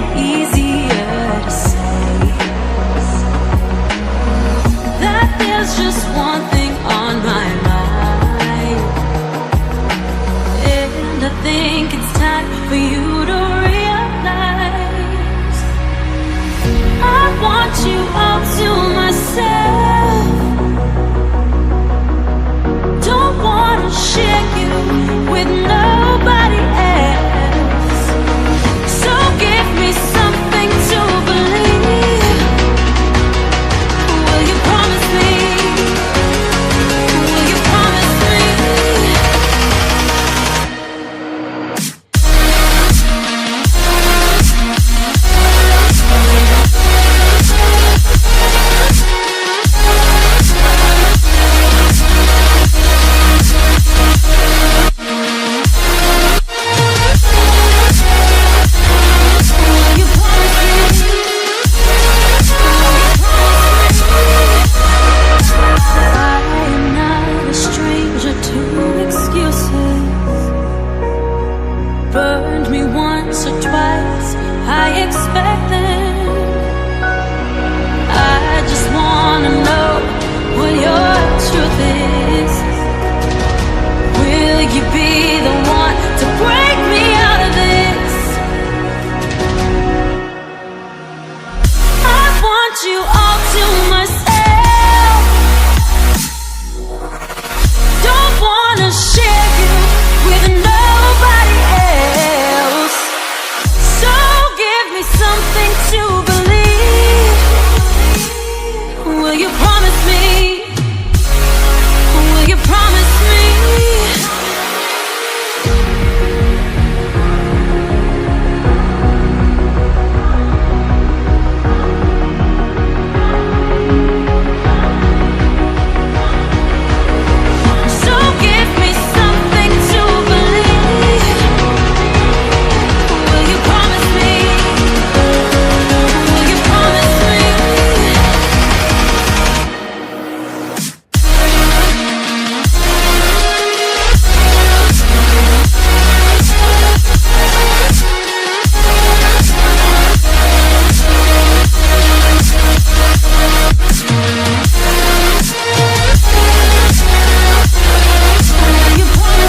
it easier to say that there's just one thing on my mind, and I think it's time for you to realize I want you all to myself. Don't wanna share you with nobody else. So give me something to believe. Will you promise me? Will you promise me? Burned me once or twice, I expect them. I just wanna know what your truth is. Will you be the one to break me out of this? I want you all to myself. Don't wanna share you with nobody else. So give me something to believe. Will you promise me? Will you promise me? So give me something to believe. Will you promise me? Will you promise me? Will you promise me?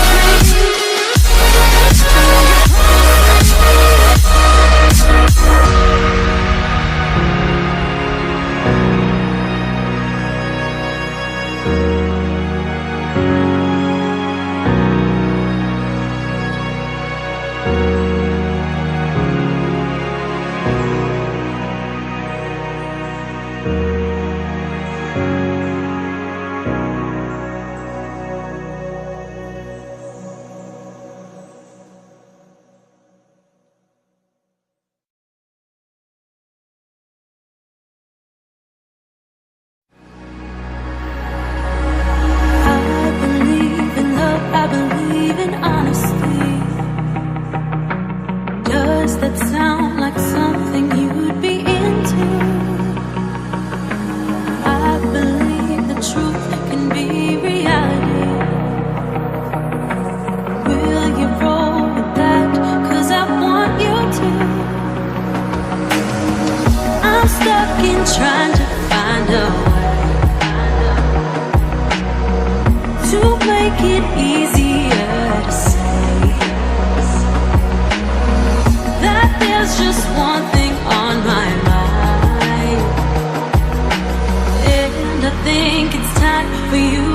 I believe in love, I believe in honesty. Does that sound like something you'd be into? I believe the truth can be reality. Will you roll with that? 'Cause I want you to. I'm stuck in trying to find a way to make it easier to say that there's just one thing on my mind, and I think it's time for you